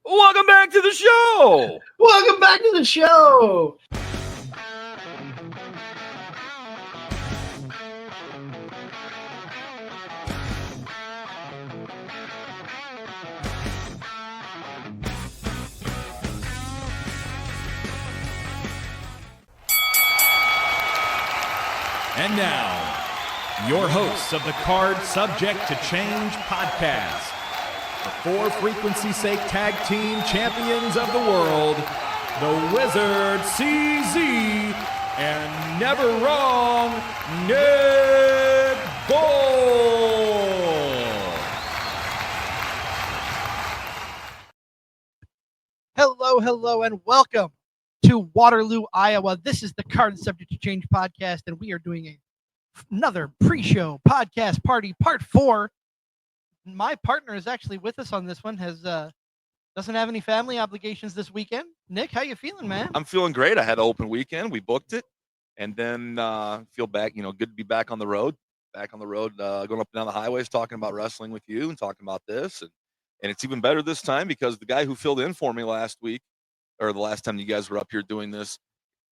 Welcome back to the show. Welcome back to the show. And now, your hosts of the Card Subject to Change podcast, the For Frequency's Sake Tag Team Champions of the World, the Wizard CZ, and Never Wrong Nick Bull. Hello, and welcome to Waterloo, Iowa. This is the Card Subject to Change podcast, and we are doing another pre-show podcast party, part 4. My partner is actually with us on this one. Doesn't have any family obligations this weekend. Nick, how you feeling, man? I'm feeling great. I had an open weekend. We booked it, and then feel back. Good to be back on the road. Going up and down the highways, talking about wrestling with you and talking about this, and it's even better this time because the guy who filled in for me last week, or the last time you guys were up here doing this,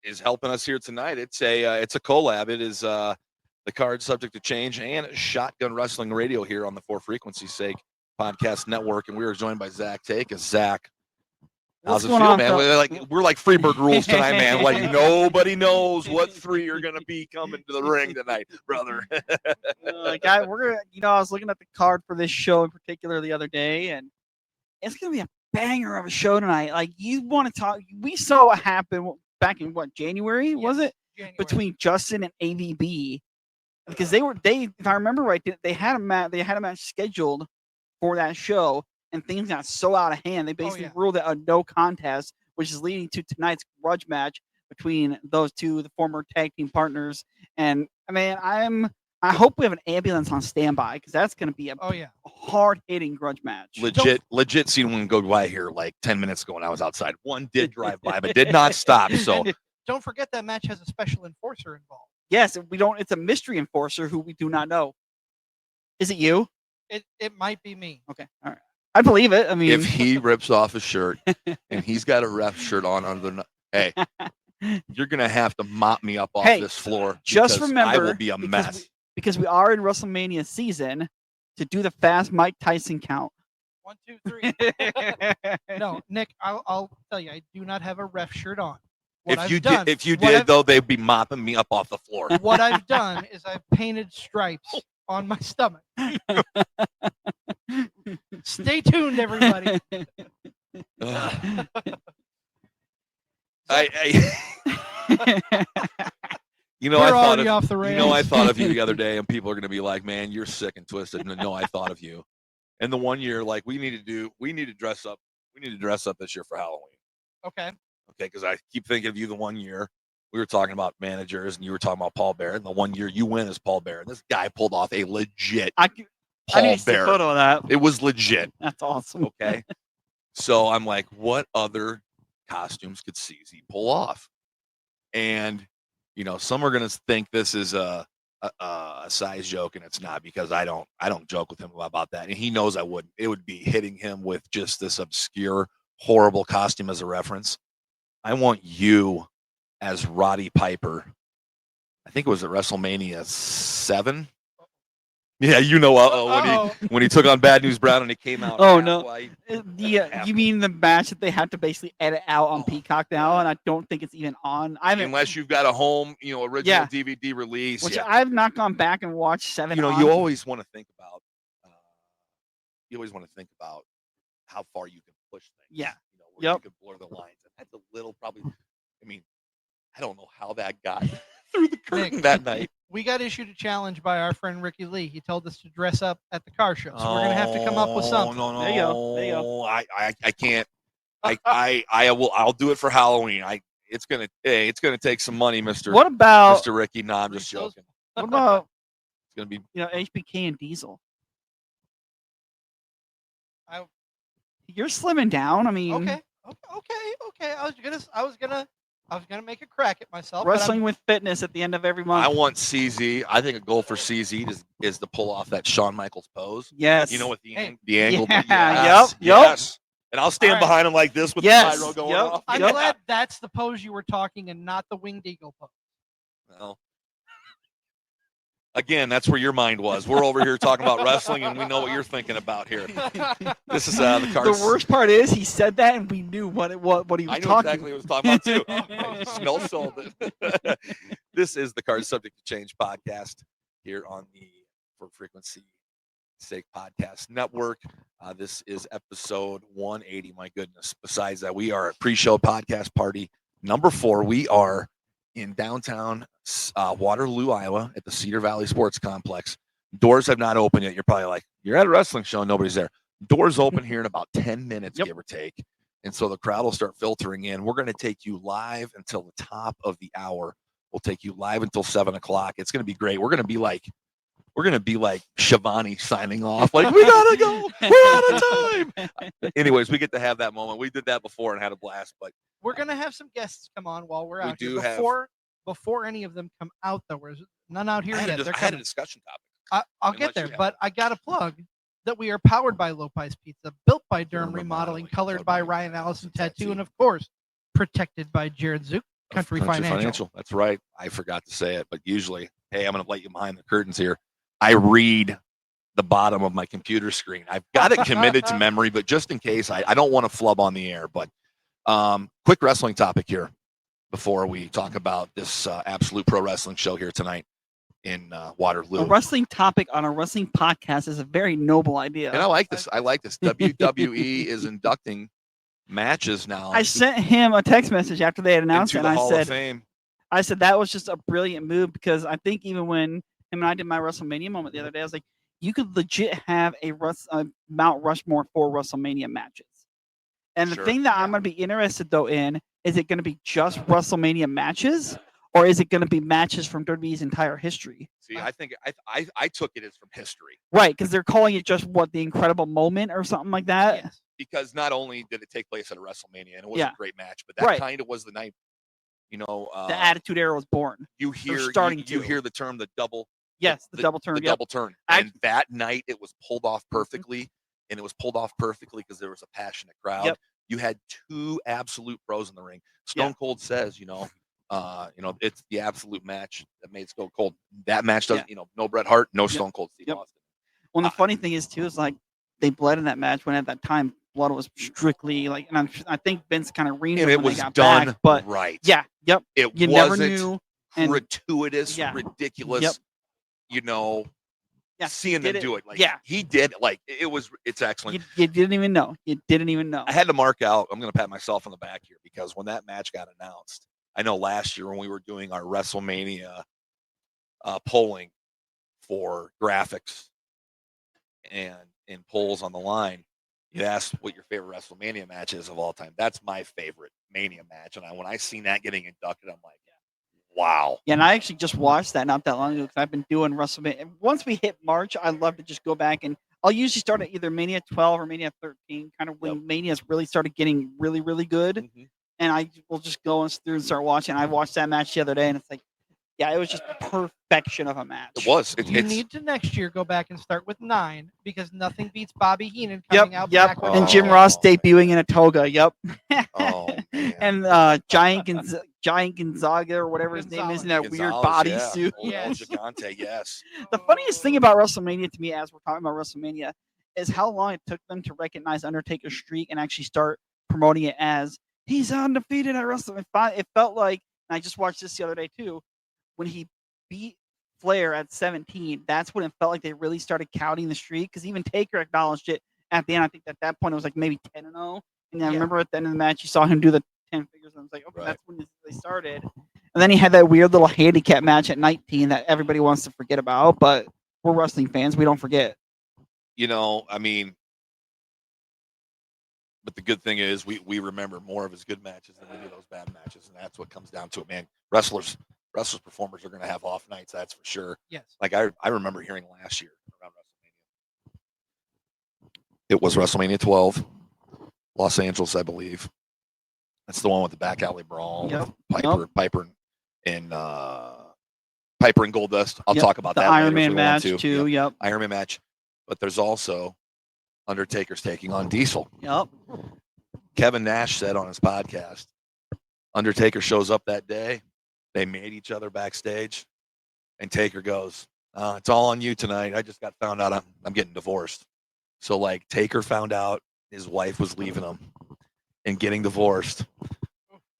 is helping us here tonight. It's a collab. It is the Card Subject to Change and Shotgun Wrestling Radio here on the For Frequency's Sake podcast network, and we are joined by Zach Take. Zach, how's it feel, man? We're like Freebird rules tonight, man. Like nobody knows what three are gonna be coming to the ring tonight, brother. We're gonna. I was looking at the card for this show in particular the other day, and it's gonna be a banger of a show tonight. Like, you want to talk? We saw what happened back in January, was it? January. Between Justin and AVB, because they if I remember right, they had a match scheduled for that show, and things got so out of hand they basically ruled it a no contest, which is leading to tonight's grudge match between those two, the former tag team partners. And I hope we have an ambulance on standby, because that's going to be a hard-hitting grudge match. Legit seen one go by here like 10 minutes ago when I was outside. One did drive by, but did not stop. So don't forget that match has a special enforcer involved. Yes, it's a mystery enforcer who we do not know. Is it you? It might be me. Okay, all right. I believe it. I mean, if he rips off his shirt and he's got a ref shirt on under, hey, you're gonna have to mop me up off this floor. Just remember, I will be a mess. Because we are in WrestleMania season, to do the fast Mike Tyson count. 1, 2, 3. No, Nick, I'll tell you, I do not have a ref shirt on. If you did, they'd be mopping me up off the floor. What I've done is I've painted stripes on my stomach. Stay tuned, everybody. I thought of you the other day, and people are going to be like, "Man, you're sick and twisted." No, I thought of you. And the one year, like, we need to dress up. We need to dress up this year for Halloween. Okay, because I keep thinking of you. The one year we were talking about managers, and you were talking about Paul Bear, and the one year you win as Paul Bear, and this guy pulled off a legit I Paul need to see a Bear. photo of that. It was legit. That's awesome. Okay, so I'm like, what other costumes could CZ pull off? And some are gonna think this is a size joke, and it's not, because I don't joke with him about that, and he knows I wouldn't. It would be hitting him with just this obscure, horrible costume as a reference. I want you as Roddy Piper. I think it was at WrestleMania 7. Yeah, when he took on Bad News Brown and he came out. Oh no! You mean the match that they had to basically edit out on Peacock now, and I don't think it's even on. Unless you've got a home, original DVD release, which I've not gone back and watched 7. You always want to think about. How far you can push things. Yeah. You can blur the lines. And that's a little probably. I don't know how that got through the curtain that night. We got issued a challenge by our friend Ricky Lee. He told us to dress up at the car show, so we're gonna have to come up with something. No. There you go. I can't. I'll do it for Halloween. It's gonna take some money, Mr. What about Mr. Ricky? No, I'm just joking. What about it's gonna be HBK and Diesel? You're slimming down. I mean, okay. I was gonna make a crack at myself. Wrestling with fitness at the end of every month. I want CZ. I think a goal for CZ is to pull off that Shawn Michaels pose. Yes. With the angle. Yeah. Yes. And I'll stand All right. behind him like this with Yes. the pyro going Yep. off. I'm Yep. glad that's the pose you were talking and not the winged eagle pose. Well, again, that's where your mind was. We're over here talking about wrestling, and we know what you're thinking about here. This is the Cards. The worst part is he said that, and we knew what he was I knew talking. exactly what he was talking about too. I smell sold it. This is the Cards Subject to Change podcast here on the For Frequency Sake Podcast Network. This is episode 180. My goodness. Besides that, we are at Preshow Podcast Party number 4. We are in downtown Waterloo, Iowa, at the Cedar Valley Sports Complex. Doors have not opened yet. You're probably like, you're at a wrestling show, nobody's there. Doors open here in about 10 minutes, give or take. And so the crowd will start filtering in. We're going to take you live until the top of the hour. We'll take you live until 7 o'clock. It's going to be great. We're going to be like Shivani signing off. Like, we got to go. We're out of time. Anyways, we get to have that moment. We did that before and had a blast. But We're gonna have some guests come on while we're We out do here. have- Before any of them come out, though. There's none out here I yet. had, They're I had a coming. discussion topic. I'll unless get you there, have but I got to plug that we are powered by Lopez Pizza, built by Durham Durham Remodeling, Remodeling, colored by Ryan Allison Tattoo, and of course, protected by Jared Zook, Country Financial. That's right. I forgot to say it, but usually, hey, I'm going to let you behind the curtains here. I read the bottom of my computer screen. I've got it committed to memory, but just in case, I don't want to flub on the air. But quick wrestling topic here before we talk about this absolute pro wrestling show here tonight in Waterloo. A wrestling topic on a wrestling podcast is a very noble idea. And I like this. WWE is inducting matches now. I sent him a text message after they had announced it, into and the I Hall of said, Fame. that was just a brilliant move, because I think even when him and I did my WrestleMania moment the other day, I was like, you could legit have a Mount Rushmore for WrestleMania matches. And the Sure. thing that I'm going to be interested though in, is it going to be just WrestleMania matches, or is it going to be matches from WWE's entire history? See, I think I took it as from history. Right, because they're calling it just the incredible moment or something like that. Yes. Because not only did it take place at a WrestleMania, and it was Yeah. a great match, but that Right. kind of was the night, The Attitude Era was born. you hear starting you to. hear the term the double Yes, the double turn. the Yep. double turn. Act- And that night it was pulled off perfectly, and it was pulled off perfectly because there was a passionate crowd. Yep. You had two absolute pros in the ring. Stone Cold says, it's the absolute match that made Stone Cold. That match doesn't, no Bret Hart, no Stone Cold Steve Yep. Austin. Well, the funny thing is too is like they bled in that match when at that time blood was strictly like, and I think Vince kind of reamed And it it when was they got done back, but right. yeah, yep, It you never wasn't knew. And gratuitous, Yeah. ridiculous. Yep. Yeah, Seeing them did do it, like yeah. he did, like it's excellent. you didn't even know. You didn't even know. I had to mark out. I'm going to pat myself on the back here because when that match got announced, I know last year when we were doing our WrestleMania polling for graphics and polls on the line, you asked what your favorite WrestleMania match is of all time. That's my favorite Mania match, and when I seen that getting inducted, I'm like, wow. Yeah, and I actually just watched that not that long ago because I've been doing WrestleMania. Once we hit March, I love to just go back, and I'll usually start at either Mania 12 or Mania 13, kind of when Mania's really started getting really, really good. Mm-hmm. And I will just go through and start watching. I watched that match the other day, and it's like, yeah, it was just perfection of a match. It was. You need to next year go back and start with 9 because nothing beats Bobby Heenan coming out Yep. back with And Jim Ross debuting in a toga. Yep. Oh, man. And Giant Gonzaga or whatever his name is in that weird bodysuit. Yes. Gigante, yes. The funniest thing about WrestleMania to me, as we're talking about WrestleMania, is how long it took them to recognize Undertaker's streak and actually start promoting it as he's undefeated at WrestleMania. It felt like, and I just watched this the other day too, when he beat Flair at 17, that's when it felt like they really started counting the streak, because even Taker acknowledged it at the end. I think at that point it was like maybe 10-0. And I remember at the end of the match, you saw him do the 10 figures, and I was like, okay, that's when they started. And then he had that weird little handicap match at 19 that everybody wants to forget about, but we're wrestling fans. We don't forget. But the good thing is we remember more of his good matches than we do those bad matches, and that's what comes down to it, man. Wrestlers, performers are going to have off nights, that's for sure. Yes. Like I remember hearing last year around WrestleMania. It was WrestleMania 12, Los Angeles, I believe. That's the one with the back alley brawl, with Piper and Goldust. I'll talk about the that Iron later Man match too. Yep. Iron Man match. But there's also Undertaker's taking on Diesel. Yep. Kevin Nash said on his podcast, Undertaker shows up that day. They made each other backstage, and Taker goes, "It's all on you tonight. I just got found out I'm getting divorced." So like Taker found out his wife was leaving him and getting divorced,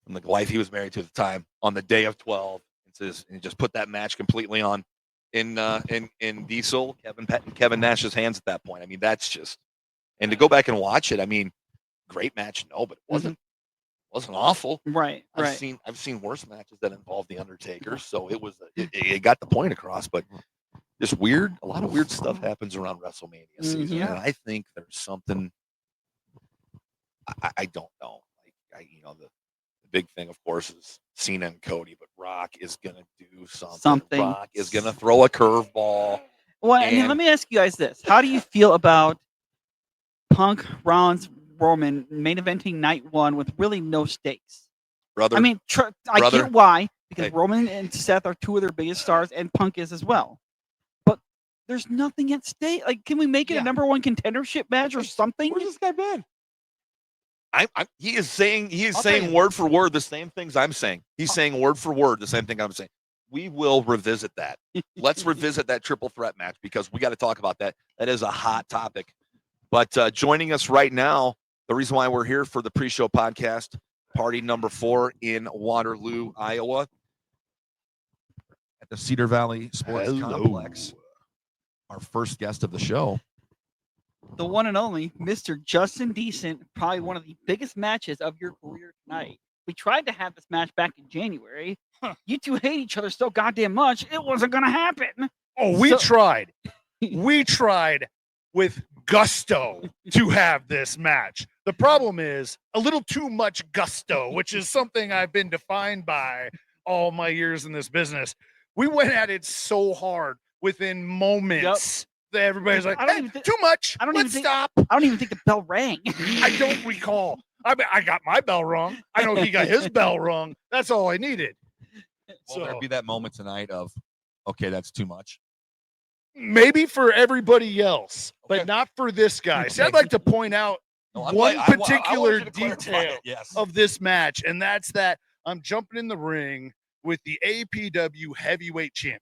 and the wife he was married to at the time on the day of 12. And he just put that match completely on in Diesel, Kevin Nash's hands at that point. I mean, that's just, and to go back and watch it, I mean, great match, no, but it wasn't awful. Right. I've seen worse matches that involved the Undertaker, so it got the point across. But just weird, a lot of weird stuff happens around WrestleMania season, and I think there's something I don't know. Like the big thing, of course, is Cena and Cody, but Rock is gonna do something. Rock is gonna throw a curveball. Well, and let me ask you guys this: how do you feel about Punk, Rollins, Roman main eventing night one with really no stakes? Brother, I mean, I get why, because Roman and Seth are two of their biggest stars, and Punk is as well. But there's nothing at stake. Like, can we make it a number one contendership match or something? Where's this guy been? He is saying word for word the same things I'm saying. He's saying word for word the same thing I'm saying. We will revisit that. Let's revisit that triple threat match because we got to talk about that. That is a hot topic. But joining us right now, the reason why we're here for the pre-show podcast, party number 4 in Waterloo, Iowa, at the Cedar Valley Sports Complex. Our first guest of the show, the one and only Mr. Justin Decent, probably one of the biggest matches of your career tonight. We tried to have this match back in January. You two hate each other so goddamn much, it wasn't going to happen. Oh, we tried. We tried with gusto to have this match. The problem is a little too much gusto, which is something I've been defined by all my years in this business. We went at it so hard within moments. That everybody's like, too much. Let's stop. I don't even think the bell rang. I don't recall. I mean, I got my bell wrong. I know he got his bell wrong. That's all I needed. Will there be that moment tonight of, okay, that's too much? Maybe for everybody else, but not for this guy. See, I'd like to point out one particular detail of this match, and that's that I'm jumping in the ring with the APW heavyweight champion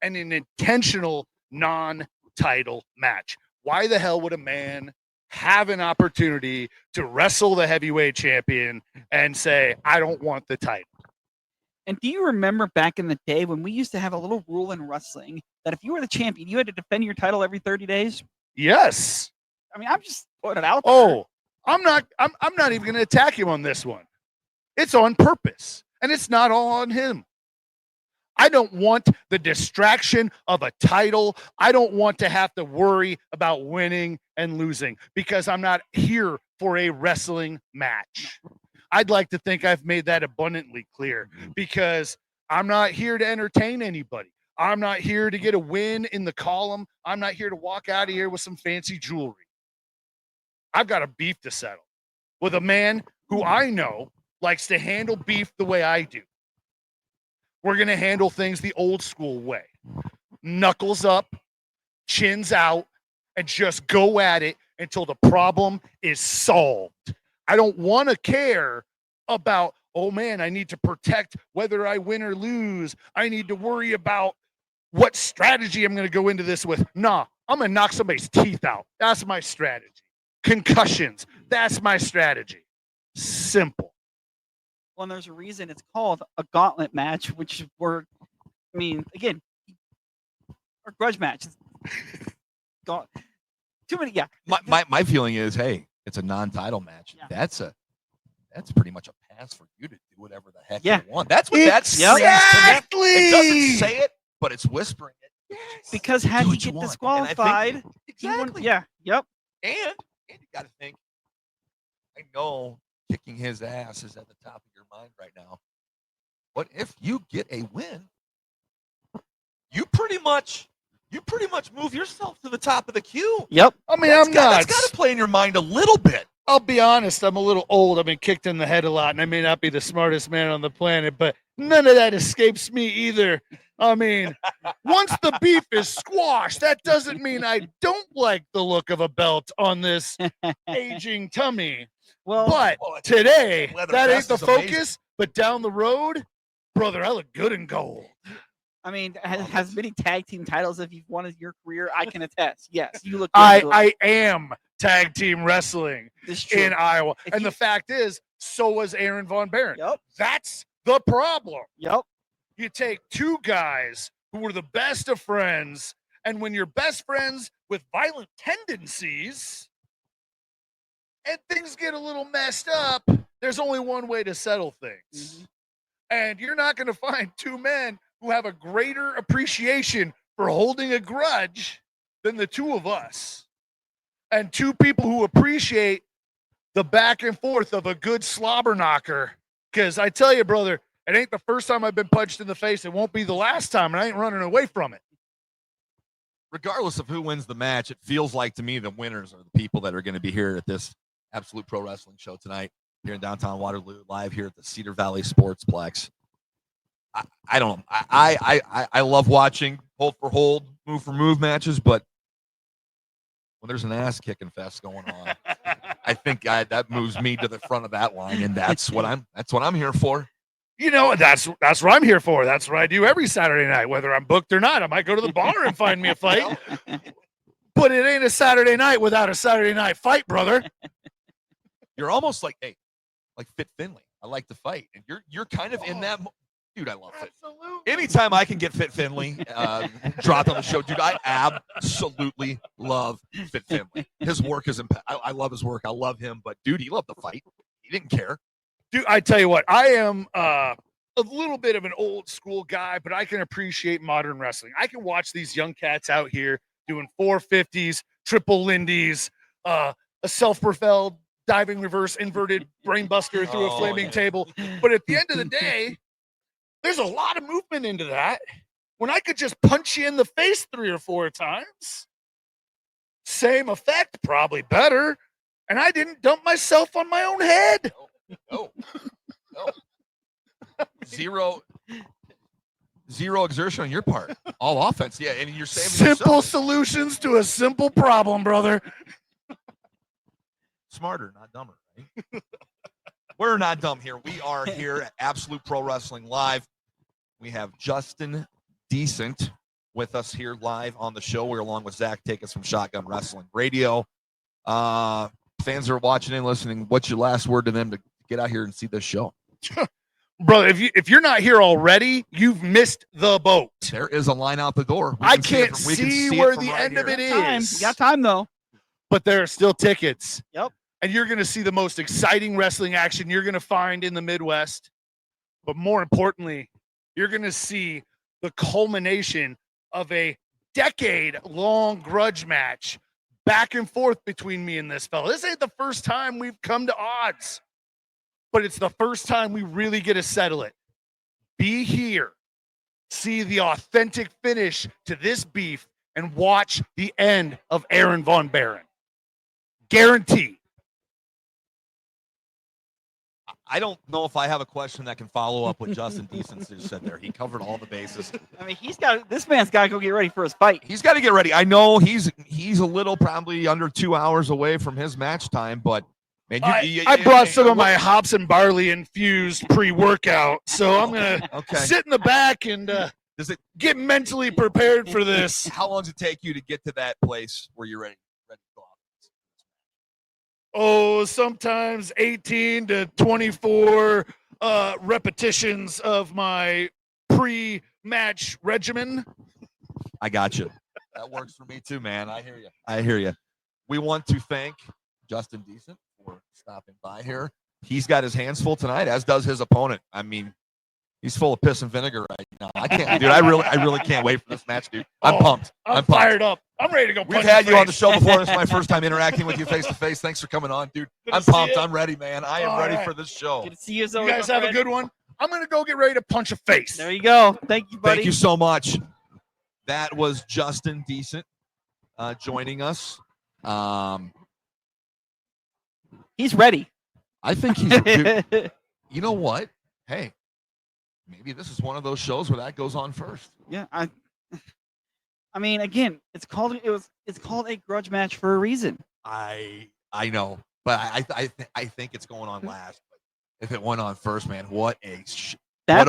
and an intentional non-title match. Why the hell would a man have an opportunity to wrestle the heavyweight champion and say, I don't want the title? And do you remember back in the day when we used to have a little rule in wrestling that if you were the champion, you had to defend your title every 30 days? Yes. I mean, I'm just putting it out there. Oh, I'm not even going to attack him on this one. It's on purpose, and it's not all on him. I don't want the distraction of a title. I don't want to have to worry about winning and losing because I'm not here for a wrestling match. I'd like to think I've made that abundantly clear because I'm not here to entertain anybody. I'm not here to get a win in the column. I'm not here to walk out of here with some fancy jewelry. I've got a beef to settle with a man who I know likes to handle beef the way I do. We're going to handle things the old school way. Knuckles up, chins out, and just go at it until the problem is solved. I don't want to care about, oh man, I need to protect whether I win or lose. I need to worry about what strategy I'm going to go into this with. Nah, I'm going to knock somebody's teeth out. That's my strategy. Concussions, that's my strategy. Simple. Well, and there's a reason it's called a gauntlet match, which were, I mean, again, or grudge match. Too many, yeah. My feeling is, hey, it's a non-title match. Yeah. That's pretty much a pass for you to do whatever the heck you want. That's what that's exactly. It doesn't say it, but it's whispering it. Yes. Because had he get disqualified, exactly. And you got to think. I know kicking his ass is at the top of your mind right now. But if you get a win, you pretty much move yourself to the top of the queue. Yep. I mean, that's got to play in your mind a little bit. I'll be honest, I'm a little old. I've been kicked in the head a lot, and I may not be the smartest man on the planet, but None of that escapes me either. I mean, once the beef is squashed, that doesn't mean I don't like the look of a belt on this aging tummy. Well, But today, leather that ain't vest the is amazing. focus. But down the road, brother, I look good in gold. I mean, has many tag team titles if you've won in your career. I can attest. Yes, you look good. I am tag team wrestling This is true. in Iowa. If And you- the fact is, so was Aaron Von Baron. Yep. That's the problem. Yep. You take two guys who were the best of friends, and when you're best friends with violent tendencies and things get a little messed up, there's only one way to settle things. And you're not going to find two men who have a greater appreciation for holding a grudge than the two of us. And two people who appreciate the back and forth of a good slobber knocker. Because I tell you, brother, it ain't the first time I've been punched in the face. It won't be the last time, and I ain't running away from it. Regardless of who wins the match, it feels like to me the winners are the people that are going to be here at this Absolute Pro Wrestling show tonight here in downtown Waterloo, live here at the Cedar Valley Sportsplex. I don't know. I love watching hold for hold, move for move matches, but when there's an ass kicking fest going on, I think that moves me to the front of that line, and that's what I'm here for. You know, that's what I'm here for. That's what I do every Saturday night, whether I'm booked or not. I might go to the bar and find me a fight. But it ain't a Saturday night without a Saturday night fight, brother. You're almost like Fit Finley. I like to fight, and you're kind of in that. Dude, I love Fit. Absolutely. Anytime I can get Fit Finley dropped on the show, dude, I absolutely love Fit Finley. His work is I love his work. I love him, but dude, he loved the fight. He didn't care. Dude, I tell you what, I am a little bit of an old school guy, but I can appreciate modern wrestling. I can watch these young cats out here doing 450s, triple Lindy's, a self-propelled diving reverse inverted brainbuster through a flaming table. But at the end of the day, there's a lot of movement into that. When I could just punch you in the face 3 or 4 times, same effect, probably better. And I didn't dump myself on my own head. No. Zero exertion on your part. All offense. Yeah, and you're saving Simple yourself. solutions to a simple problem, brother. Smarter, not dumber, right? We're not dumb here. We are here at Absolute Pro Wrestling Live. We have Justin Decent with us here live on the show. We're along with Zach Takis from Shotgun Wrestling Radio. Fans are watching and listening. What's your last word to them to get out here and see this show? Brother, if you're not here already, you've missed the boat. There is a line out the door. I can't see where the end of it is. We got time though. But there are still tickets. Yep. And you're going to see the most exciting wrestling action you're going to find in the Midwest. But more importantly, you're going to see the culmination of a decade-long grudge match back and forth between me and this fella. This ain't the first time we've come to odds, but it's the first time we really get to settle it. Be here, see the authentic finish to this beef, and watch the end of Aaron Von Baron. Guaranteed. I don't know if I have a question that can follow up what Justin Decent just said there. He covered all the bases. I mean, this man's got to go get ready for his fight. He's got to get ready. I know he's a little probably under 2 hours away from his match time, but man, I brought some of my hops and barley infused pre-workout, so I'm gonna sit in the back and get mentally prepared for this. How long does it take you to get to that place where you're ready to go out? Oh, sometimes 18 to 24 repetitions of my pre-match regimen. I got you. That works for me too, man. I hear you. We want to thank Justin Decent for stopping by here. He's got his hands full tonight, as does his opponent. I mean, he's full of piss and vinegar right now. I can't, dude. I really can't wait for this match, dude. I'm pumped. I'm fired up. I'm ready to go. We've had you on the show before. This is my first time interacting with you face to face. Thanks for coming on, dude. I'm pumped. I'm ready, man. I am ready for this show. Good to see you. You guys have a good one. I'm gonna go get ready to punch a face. There you go. Thank you, buddy. Thank you so much. That was Justin Decent joining us. He's ready. I think he's. Dude, you know what? Hey, maybe this is one of those shows where that goes on first. Yeah, I mean, again, it's called a grudge match for a reason. I know, but I think it's going on last. But if it went on first, man, what a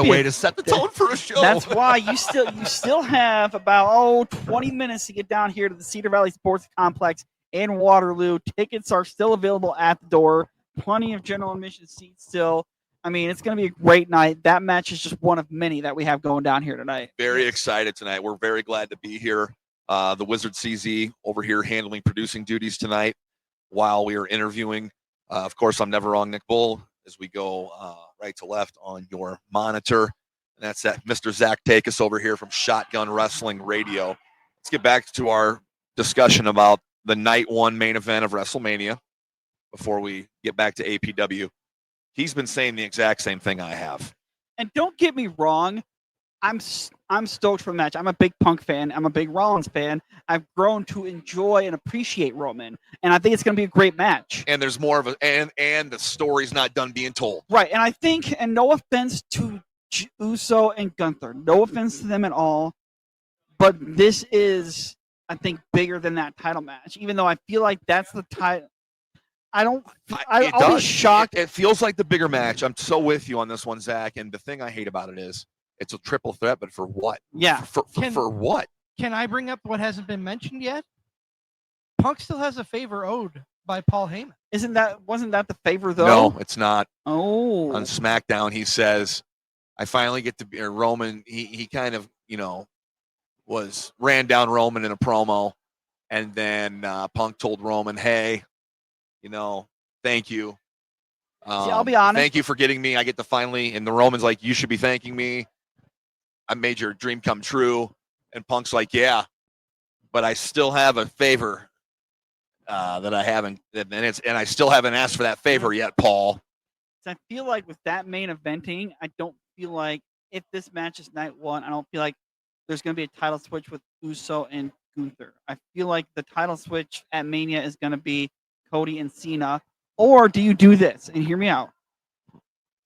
way to set the tone for a show. That's why you still have about 20 minutes to get down here to the Cedar Valley Sports Complex in Waterloo. Tickets are still available at the door. Plenty of general admission seats still. I mean, it's going to be a great night. That match is just one of many that we have going down here tonight. Very excited tonight. We're very glad to be here. The Wizard CZ over here handling producing duties tonight while we are interviewing. Of course, I'm never wrong, Nick Bull, as we go right to left on your monitor. And that's that Mr. Zach Takis over here from Shotgun Wrestling Radio. Let's get back to our discussion about the night one main event of WrestleMania before we get back to APW. He's been saying the exact same thing I have. And don't get me wrong, I'm stoked for the match. I'm a big Punk fan. I'm a big Rollins fan. I've grown to enjoy and appreciate Roman, and I think it's going to be a great match. And there's more of a and the story's not done being told. Right, and I think, and no offense to Uso and Gunther, no offense to them at all, but this is, I think, bigger than that title match. Even though I feel like that's the title. I'll be shocked. It feels like the bigger match. I'm so with you on this one, Zach. And the thing I hate about it is it's a triple threat, but for what? Yeah. For what? Can I bring up what hasn't been mentioned yet? Punk still has a favor owed by Paul Heyman. Wasn't that the favor though? No, it's not. Oh. On SmackDown, he says, I finally get to be Roman. He kind of, ran down Roman in a promo. And then Punk told Roman, hey, thank you. See, I'll be honest. Thank you for getting me. I get to finally, and the Roman's like, you should be thanking me. I made your dream come true. And Punk's like, yeah, but I still have a favor that I haven't, and I still haven't asked for that favor yet, Paul. I feel like with that main eventing, I don't feel like if this match is night one, I don't feel like there's going to be a title switch with Uso and Gunther. I feel like the title switch at Mania is going to be Cody and Cena. Or do you do this? And hear me out.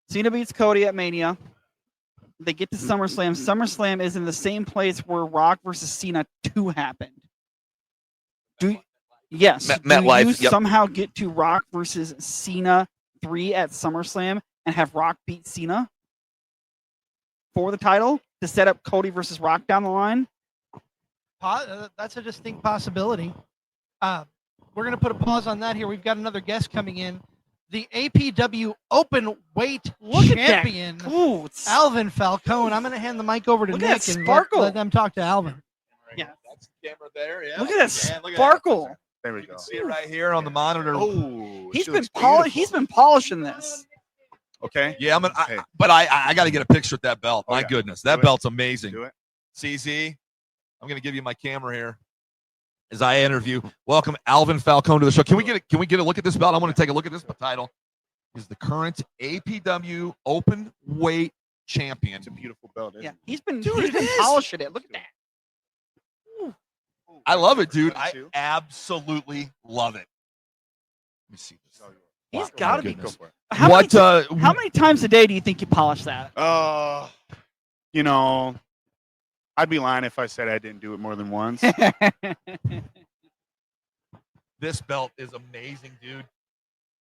Cena beats Cody at Mania. They get to SummerSlam. SummerSlam is in the same place where Rock versus Cena 2 happened. Yes. MetLife. You somehow get to Rock versus Cena 3 at SummerSlam and have Rock beat Cena for the title to set up Cody versus Rock down the line? That's a distinct possibility. We're going to put a pause on that here. We've got another guest coming in. The APW open weight champion, Alvin Falcone. I'm going to hand the mic over to Nick and let them talk to Alvin. Yeah. That's the camera there. Yeah. Look at that sparkle. There we You go. can see it right here on the monitor. Oh, He's been polishing this. Okay. Yeah, but I got to get a picture with that belt. Oh, My yeah. goodness, that Do it. belt's amazing. Do it. CZ, I'm going to give you my camera here as I interview. Welcome Alvin Falcone to the show. Can we get a look at this belt? I want to take a look at this title. He's the current APW open weight champion. It's a beautiful belt. Isn't Yeah, it? he's been Dude, polishing it. Look at that. I love it, dude. Me I too. absolutely love it. Let me see this. He's Wow, got to my be. goodness. Go for it. How many times a day do you think you polish that? I'd be lying if I said I didn't do it more than once. This belt is amazing, dude.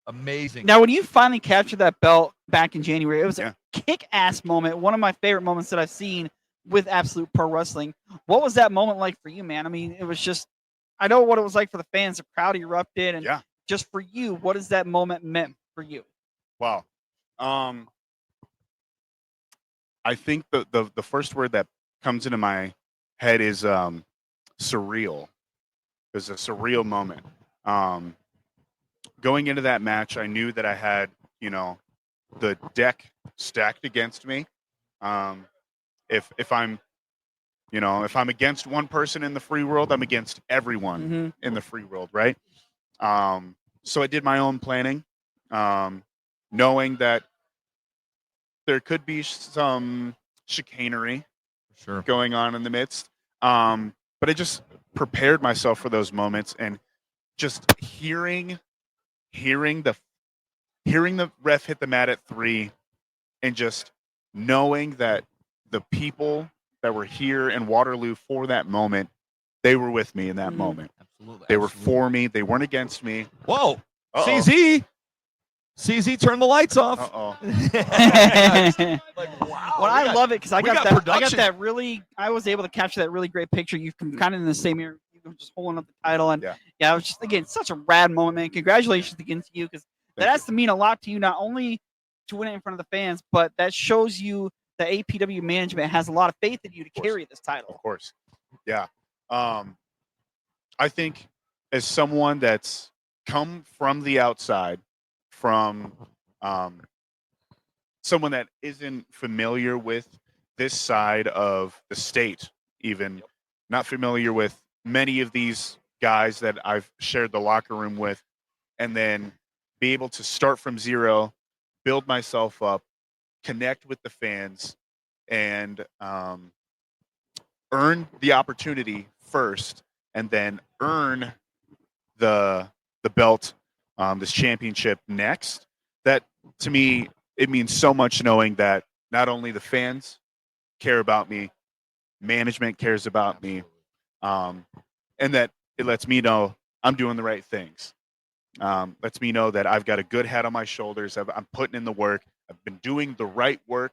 Amazing. Now, when you finally captured that belt back in January, it was Yeah. a kick-ass moment. One of my favorite moments that I've seen with Absolute Pro Wrestling. What was that moment like for you, man? I mean, it was just, I know what it was like for the fans. The crowd erupted. And Yeah. just for you, what does that moment meant for you? Wow. I think the first word that comes into my head is surreal. It was a surreal moment. Going into that match, I knew that I had, the deck stacked against me. If I'm against one person in the free world, I'm against everyone in the free world, right? So I did my own planning, knowing that there could be some chicanery going on in the midst. But I just prepared myself for those moments, and just hearing the ref hit the mat at 3 and just knowing that the people that were here in Waterloo for that moment, they were with me in that moment. Absolutely. They were for me. They weren't against me. Whoa. Uh-oh. CZ, turn the lights off. Uh-oh. Like, wow. Well, I love it because I got production. that really. I was able to capture that really great picture. You can kind of in the same area, you were just holding up the title, and yeah, it was just again such a rad moment, man. Congratulations again to you because that has to mean a lot to you, not only to win it in front of the fans, but that shows you that APW management has a lot of faith in you to carry this title. Of course, yeah. I think as someone that's come from the outside, from someone that isn't familiar with this side of the state, even not familiar with many of these guys that I've shared the locker room with, and then be able to start from zero, build myself up, connect with the fans, and earn the opportunity first, and then earn the belt, this championship next. That, to me, it means so much knowing that not only the fans care about me, management cares about me, and that it lets me know I'm doing the right things. Lets me know that I've got a good head on my shoulders. I'm putting in the work. I've been doing the right work.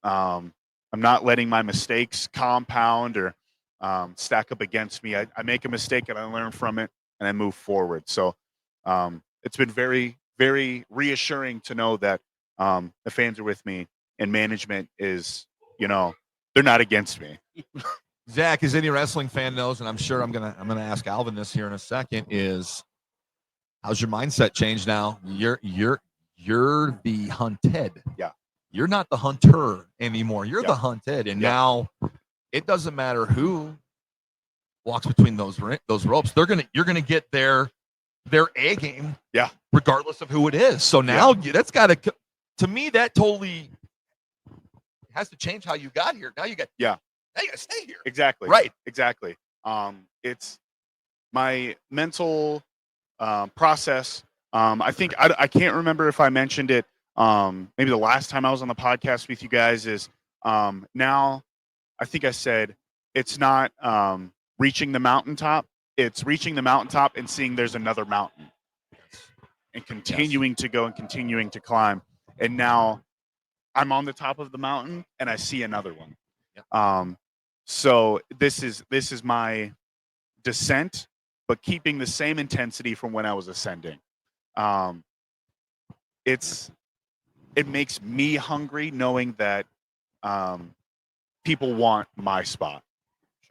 I'm not letting my mistakes compound or stack up against me. I make a mistake and I learn from it and I move forward. So it's been very, very reassuring to know that the fans are with me and management is, they're not against me. Zach, as any wrestling fan knows, and I'm sure I'm gonna ask Alvin this here in a second, is how's your mindset changed now? You're the hunted. Yeah. You're not the hunter anymore. You're Yeah. the hunted, and now it doesn't matter who walks between those ropes. You're gonna get their A game. Yeah. Regardless of who it is. So now that's got to me that totally has to change how you got here. Now you got Now you got to stay here. Exactly. Right. Exactly. It's my mental process. I think I can't remember if I mentioned it. Maybe the last time I was on the podcast with you guys is now I think I said it's not reaching the mountaintop. It's reaching the mountaintop and seeing there's another mountain and continuing to go and continuing to climb. And now I'm on the top of the mountain and I see another one. Yep. So this is my descent, but keeping the same intensity from when I was ascending. It makes me hungry knowing that people want my spot.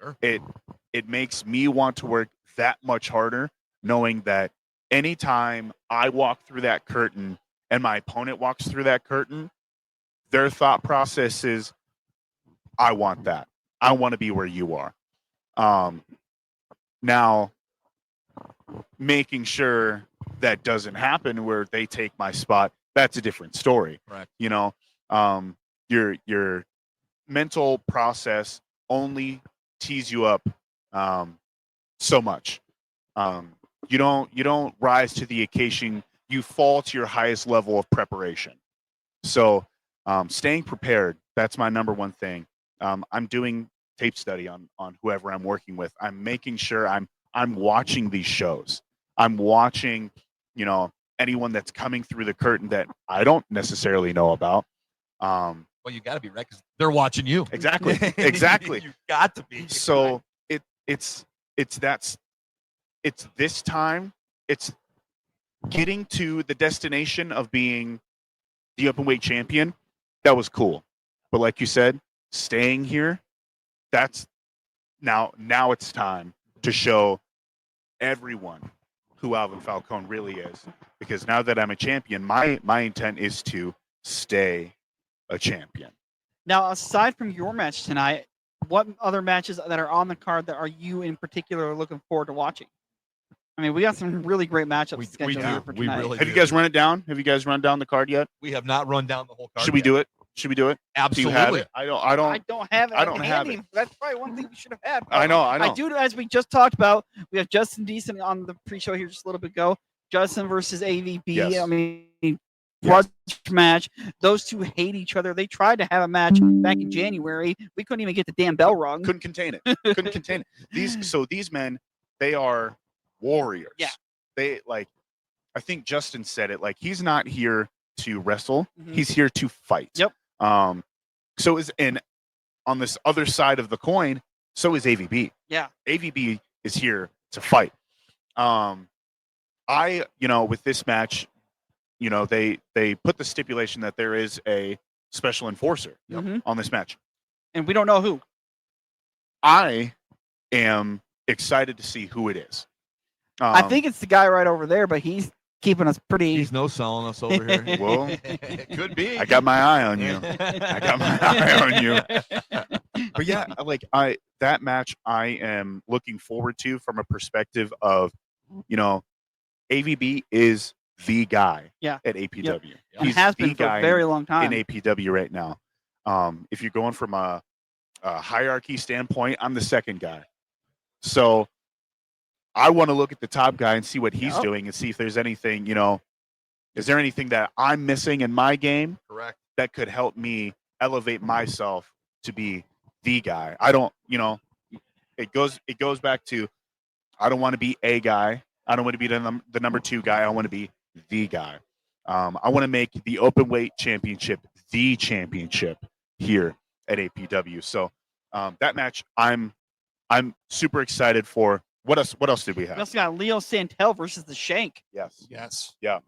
Sure. It makes me want to work that much harder, knowing that anytime I walk through that curtain and my opponent walks through that curtain, their thought process is, I want that. I want to be where you are. Now, making sure that doesn't happen where they take my spot, that's a different story. Correct. Your mental process only tees you up so much. You don't rise to the occasion. You fall to your highest level of preparation. So staying prepared, that's my number one thing. I'm doing tape study on whoever I'm working with. I'm making sure I'm watching these shows. I'm watching, anyone that's coming through the curtain that I don't necessarily know about. Well, you got to be right because they're watching you. Exactly. You got to be. So it's this time. It's getting to the destination of being the openweight champion. That was cool, but like you said, staying here. That's now it's time to show everyone who Alvin Falcone really is. Because now that I'm a champion, my intent is to stay a champion. Now, aside from your match tonight, what other matches that are on the card that are you in particular looking forward to watching? I mean, we got some really great matchups scheduled here for tonight. Have you guys run it down? Have you guys run down the card yet? We have not run down the whole card. Should we do it? Absolutely. Do you have it? I don't have it. I don't have it. That's probably one thing we should have had. I know. I do, as we just talked about. We have Justin Decent on the pre-show here just a little bit ago. Justin versus AVB. Yes. I mean, grudge match. Those two hate each other. They tried to have a match back in January. We couldn't even get the damn bell rung. Couldn't contain it. Couldn't contain it. These men, they are warriors. Yeah. They I think Justin said it, he's not here to wrestle. Mhm. He's here to fight. Yep. And on this other side of the coin, so is AVB. Yeah. AVB is here to fight. With this match, they put the stipulation that there is a special enforcer Mhm. on this match. And we don't know who. I am excited to see who it is. I think it's the guy right over there, but he's keeping us pretty. He's no selling us over here. Well, It could be. I got my eye on you. I got my eye on you. But yeah, that match I am looking forward to from a perspective of, AVB is the guy at APW. He He's has the been for guy a very long time. in APW right now. If you're going from a hierarchy standpoint, I'm the second guy. So I want to look at the top guy and see what he's doing and see if there's anything, is there anything that I'm missing in my game Correct. that could help me elevate myself to be the guy. I don't, it goes back to, I don't want to be a guy. I don't want to be the number 2 guy. I want to be the guy. I want to make the open weight championship the championship here at APW. So that match, I'm super excited for. What else did we have? We also got Leo Santel versus the Shank. Yes. Yeah.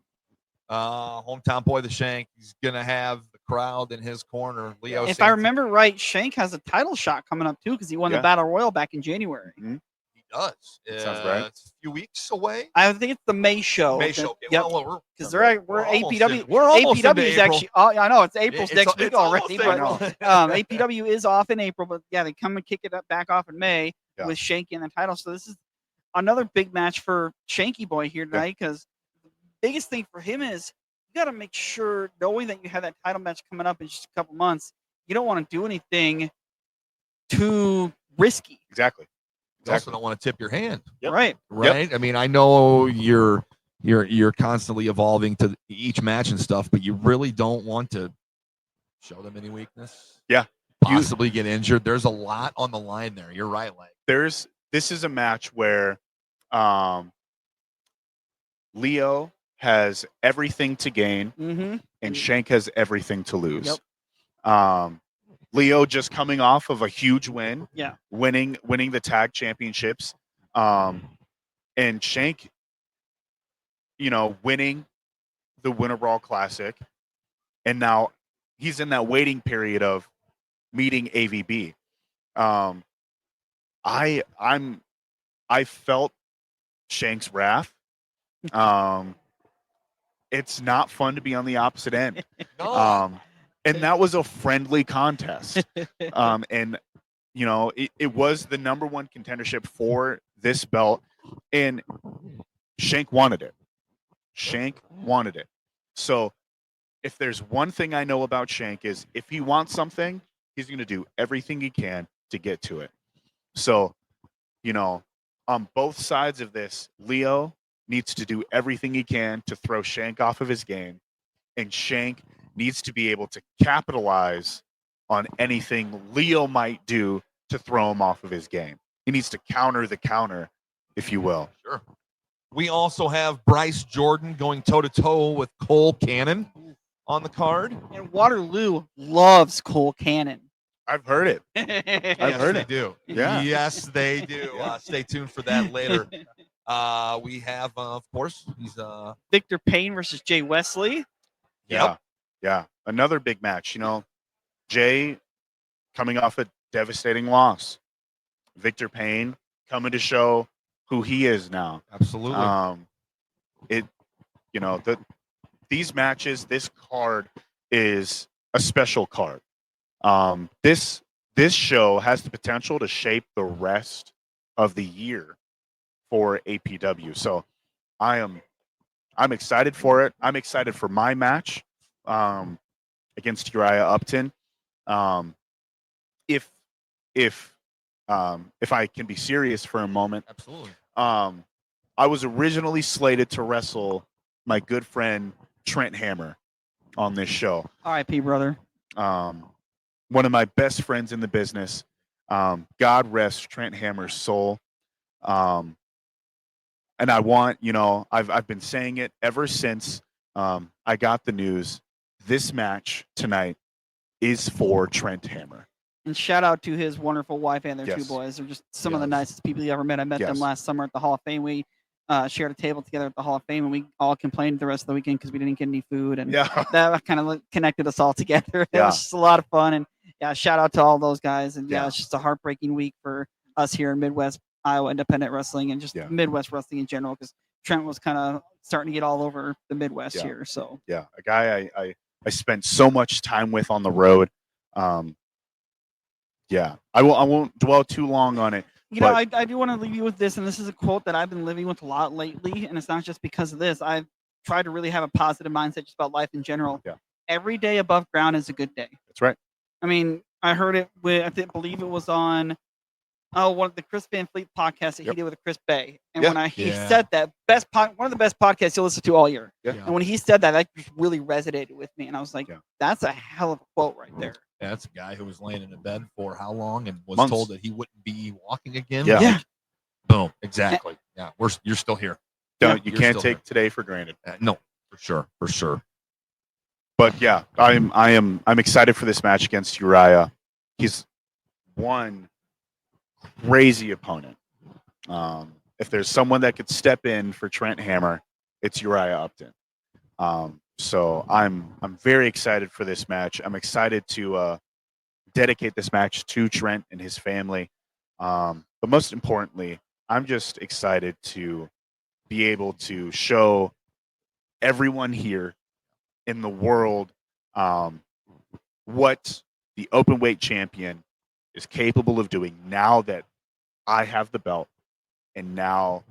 Hometown boy, the Shank. He's gonna have the crowd in his corner. Leo. If I remember right, Shank has a title shot coming up too because he won the Battle Royal back in January. Mm-hmm. He does. Sounds right. It's a few weeks away. I think it's the May show. May show. Yep. Well, Because we're APW. We're almost APW into is April. actually. I know it's April's next week it's already, almost but April. APW is off in April. But yeah, they come and kick it up back off in May with Shanky in the title. So this is another big match for Shanky Boy here tonight because the biggest thing for him is you got to make sure, knowing that you have that title match coming up in just a couple months, you don't want to do anything too risky. Exactly. You also don't want to tip your hand. Yep. Right. I mean, I know you're constantly evolving to each match and stuff, but you really don't want to show them any weakness. Yeah. Possibly get injured. There's a lot on the line there. You're right, This is a match where Leo has everything to gain and Shank has everything to lose. Yep. Leo just coming off of a huge win, winning the tag championships, and Shank, winning the Winter Brawl Classic, and now he's in that waiting period of meeting AVB. I felt Shank's wrath. It's not fun to be on the opposite end. No. And that was a friendly contest. And it was the number 1 contendership for this belt, and Shank wanted it. So if there's one thing I know about Shank is if he wants something, he's going to do everything he can to get to it. So, on both sides of this, Leo needs to do everything he can to throw Shank off of his game, and Shank needs to be able to capitalize on anything Leo might do to throw him off of his game. He needs to counter the counter, if you will. Sure. We also have Bryce Jordan going toe-to-toe with Cole Cannon on the card. And Waterloo loves Cole Cannon. I've heard it. I've heard They it. do. Yeah. Yes, they do. Stay tuned for that later. We have, of course, he's Victor Payne versus Jay Wesley. Yeah. Another big match. Jay coming off a devastating loss. Victor Payne coming to show who he is now. Absolutely. These matches, this card is a special card. This show has the potential to shape the rest of the year for APW. So I'm excited for it. I'm excited for my match against Uriah Upton. If I can be serious for a moment, Absolutely. I was originally slated to wrestle my good friend Trent Hammer on this show. R.I.P. brother. One of my best friends in the business. God rest Trent Hammer's soul. And I want, I've been saying it ever since I got the news. This match tonight is for Trent Hammer. And shout out to his wonderful wife and their two Yes. boys. They're just some of the nicest people you ever met. I met them last summer at the Hall of Fame. We shared a table together at the Hall of Fame, and we all complained the rest of the weekend because we didn't get any food. And that kind of connected us all together. It was just a lot of fun. And shout out to all those guys. And it's just a heartbreaking week for us here in Midwest Iowa independent wrestling and just Midwest wrestling in general, because Trent was kind of starting to get all over the Midwest here. So a guy I spent so much time with on the road. I won't dwell too long on it. I do want to leave you with this, and this is a quote that I've been living with a lot lately, and it's not just because of this. I've tried to really have a positive mindset just about life in general. Yeah. Every day above ground is a good day. That's right. I mean, I heard it believe it was on one of the Chris Van Fleet podcasts that he did with Chris Bay. And when he said that, one of the best podcasts you'll listen to all year. Yeah. And when he said that just really resonated with me. And I was like, that's a hell of a quote right there. Yeah, that's a guy who was laying in a bed for how long and was Months. told that he wouldn't be walking again. Yeah. Like, boom. Exactly. You're still here. You can't take today for granted. No, for sure. But I'm excited for this match against Uriah. He's one crazy opponent. If there's someone that could step in for Trent Hammer, it's Uriah Upton. So I'm very excited for this match. I'm excited to dedicate this match to Trent and his family. But most importantly, I'm just excited to be able to show everyone here in the world what the open weight champion is capable of doing now that I have the belt, and now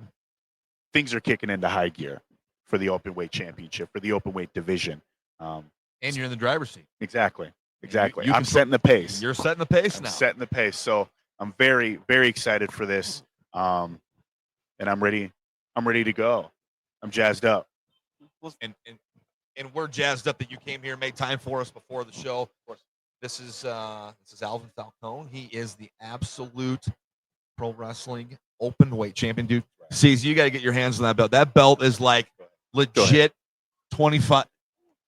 things are kicking into high gear for the open weight championship, for the open weight division. And you're in the driver's seat. Exactly. You I'm setting the pace. You're setting the pace now. Setting the pace. So I'm very, very excited for this. And I'm ready. I'm ready to go. I'm jazzed up. And we're jazzed up that you came here and made time for us before the show. Of course, this is Alvin Falcone. He is the absolute pro wrestling open weight champion, dude. See, you got to get your hands on that belt. That belt is like legit 25.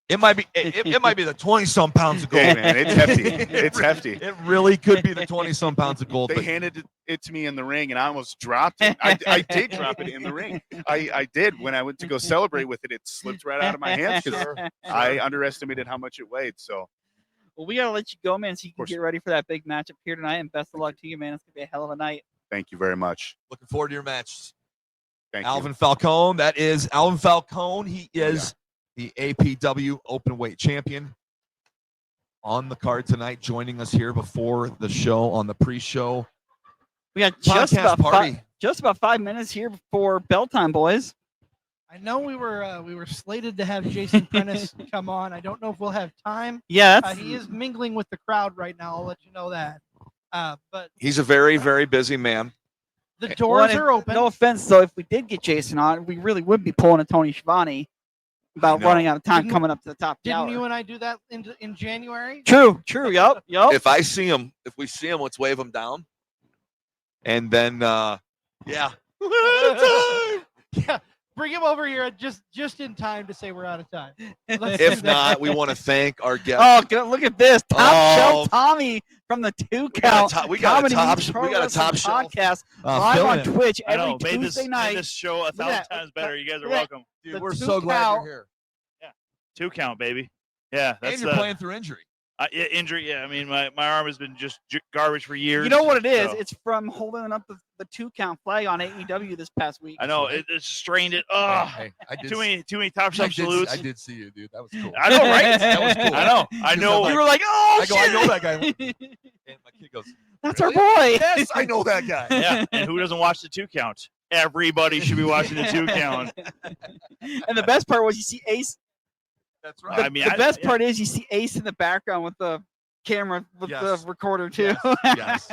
It might be the 20-some pounds of gold. Hey, man, it's hefty. It's hefty. It really could be the 20-some pounds of gold. They handed it to me in the ring, and I almost dropped it. I did drop it in the ring. I did. When I went to go celebrate with it, it slipped right out of my hands because I underestimated how much it weighed. So, well, we got to let you go, man, so you can get ready for that big matchup here tonight, and best of luck to you, man. It's going to be a hell of a night. Thank you very much. Looking forward to your match. Thank Alvin you. Falcone. That is Alvin Falcone. He is the APW openweight champion on the card tonight, joining us here before the show on the pre-show. We got just about 5 minutes here before bell time, boys. I know we were slated to have Jason Prentice come on. I don't know if we'll have time. Yeah, he is mingling with the crowd right now. I'll let you know that. But he's a very, very busy man. The doors are open. No offense, though, if we did get Jason on, we really would be pulling a Tony Schiavone about running out of time coming up to the top of the hour. Didn't you and I do that in January? True. Yep. If we see him, let's wave him down. And then, Yeah, bring him over here just in time to say we're out of time. If not, we want to thank our guest. Oh, look at this. Top Shelf Tommy from the 2 Count. We got a top shelf shelf podcast live on Twitch every Tuesday night. Made this show 1,000 times better. You guys are welcome. Dude, we're so glad you're here. 2 Count, baby. Yeah, that's and you're playing through injury. Injury. Yeah, I mean, my arm has been just garbage for years. You know what it is? So. It's from holding up the 2 Count flag on AEW this past week. I know it strained it. Oh, hey, too many Top Shelf salutes. I did see you, dude. That was cool. I know, right? That was cool. I know. You were like, oh, I go, I know that guy. And my kid goes, that's really? our boy. Yes, I know that guy. Yeah, and who doesn't watch the 2 Count? Everybody should be watching the 2 Count. And the best part was you see Ace. That's right. The best part is you see Ace in the background with the camera with the recorder too. Yes.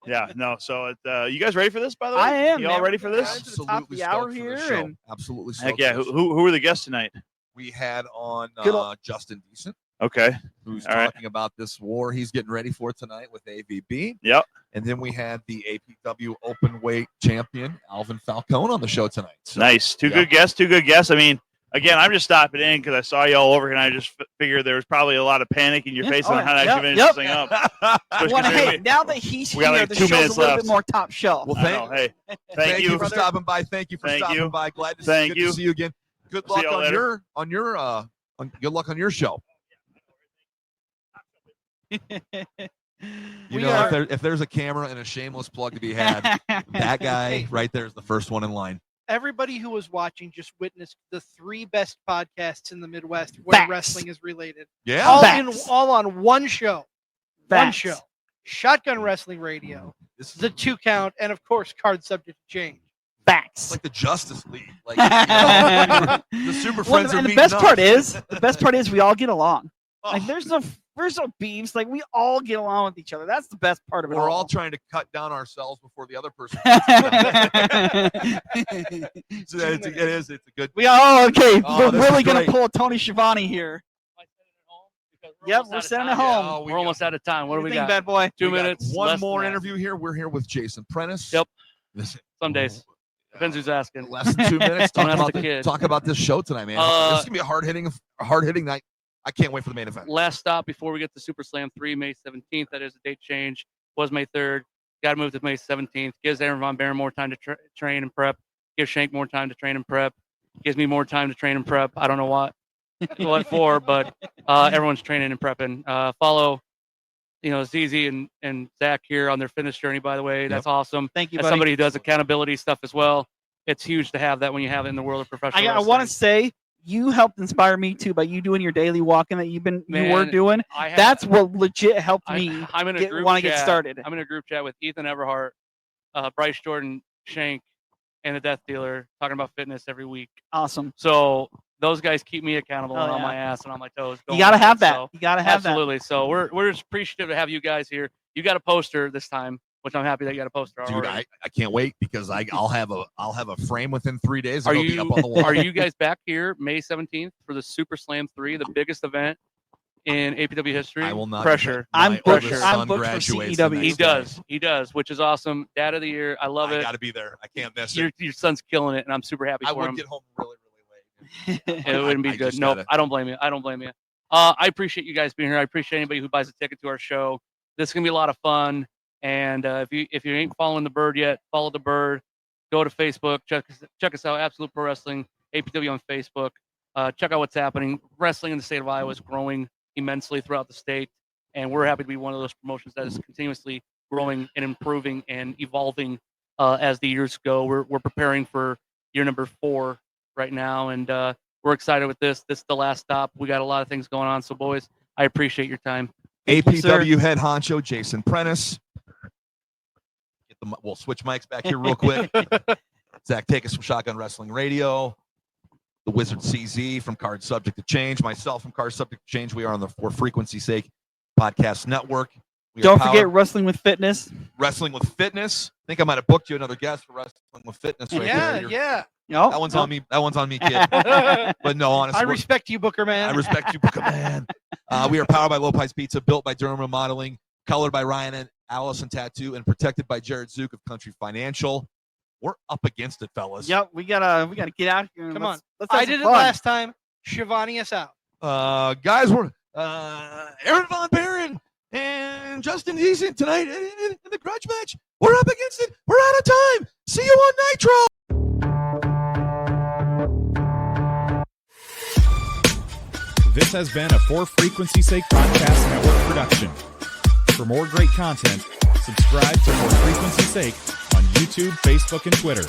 Yeah, no. So, you guys ready for this? By the way, I am. You all ready for this? Top of the hour here, and absolutely. Heck yeah! Who are the guests tonight? We had on Justin Decent, Okay. who's All right. talking about this war he's getting ready for tonight with AVB. Yep. And then we had the APW open weight champion, Alvin Falcone, on the show tonight. So, Nice. Two good guests. I mean, again, I'm just stopping in because I saw you all over here, and I just figured there was probably a lot of panic in your face on how to actually finish this thing up. Hey, now that he's we got here, like the 2 show's minutes a little left. bit more top shelf. Well, thank you for stopping by. Thank you for stopping by. Glad to Thank good to you. see you again. Good See luck y'all on later. good luck on your show. If there's a camera and a shameless plug to be had, that guy right there is the first one in line. Everybody who was watching just witnessed the 3 best podcasts in the Midwest where Facts. wrestling is related. Yeah. All on one show. One Facts. show. Shotgun Wrestling Radio, This is the 2 Count, and of course, Card Subject to Change. Facts. like the Justice League. Like the Super Friends are and the beating best up. part is we all get along. Oh. Like there's no beefs. Like we all get along with each other. That's the best part of it. We're all trying to cut down ourselves before the other person. So it's a good. We are okay. Oh, We're this is really gonna great. pull a Tony Schiavone here. Yep, we're sitting at home. We're almost out of time. What do we think, got? bad boy? 2 We got minutes. One less more than that. interview here. We're here with Jason Prentice. Yep. This, Some days. Depends who's asking. less than 2 minutes. Don't ask Talk the kid. about this show tonight, man. This is gonna be a hard hitting night. I can't wait for the main event. Last stop before we get to Super Slam 3, May 17th. That is a date change. Was May 3rd. Got to move to May 17th. Gives Aaron Von Baron more time to train and prep. Gives Shank more time to train and prep. Gives me more time to train and prep. I don't know what for, but everyone's training and prepping. Follow, ZZ and Zach here on their fitness journey, by the way. That's awesome. Thank you, As buddy. somebody who does accountability stuff as well, it's huge to have that when you have it in the world of professional I wrestling. want to say you helped inspire me too by you doing your daily walking that you were doing. That's what legit helped me I'm in a group want to chat. get started. I'm in a group chat with Ethan Everhart, Bryce Jordan, Shank, and the Death Dealer talking about fitness every week. Awesome. So those guys keep me accountable Oh, and on yeah. my ass and on my toes. You gotta have that. So, You gotta have absolutely. So we're just appreciative to have you guys here. You got a poster this time, which I'm happy that you got a poster Dude, already. I can't wait because I'll have a frame within 3 days. Are It'll be up on the wall. Are you guys back here May 17th for the Super Slam 3, the biggest event in APW history? I will not. Pressure. I'm My booked- oldest I'm son booked for graduates CEW. the He next day. does. He does, which is awesome. Dad of the year. I love I it. got to be there. I can't miss Your it. son's killing it, and I'm super happy I for would him. get home really, really late. It wouldn't be I good. just No, gotta- I don't blame you. I don't blame you. I appreciate you guys being here. I appreciate anybody who buys a ticket to our show. This is gonna be a lot of fun. And if you ain't following the Bird yet, follow the Bird. Go to Facebook. Check us out. Absolute Pro Wrestling APW on Facebook. Check out what's happening. Wrestling in the state of Iowa is growing immensely throughout the state, and we're happy to be one of those promotions that is continuously growing and improving and evolving as the years go. We're preparing for year number 4 right now, and we're excited with this. This is the last stop. We got a lot of things going on. So, boys, I appreciate your time. APW head honcho Jason Prentice. We'll switch mics back here real quick. Zach, take us from Shotgun Wrestling Radio. The Wizard CZ from Card Subject to Change. Myself from Card Subject to Change. We are on the For Frequency's Sake Podcast Network. Don't forget Wrestling with Fitness. Wrestling with Fitness. I think I might have booked you another guest for Wrestling with Fitness right there. Yeah. That one's on me. That one's on me, kid. But no, honestly, I respect you, Booker Man. I respect you, Booker Man. We are powered by Lopez Pizza, built by Durham Remodeling, colored by Ryan and Allison Tattoo, and protected by Jared Zook of Country Financial. We're up against it, fellas. Yep, we gotta get out here. Come on. Let's have I some did it fun. last time. Shivani us out. Guys, we're Aaron Von Baron and Justin Decent tonight in the grudge match. We're up against it. We're out of time. See you on Nitro. This has been a For Frequency's Sake Podcast Network production. For more great content, subscribe to For Frequency's Sake on YouTube, Facebook, and Twitter.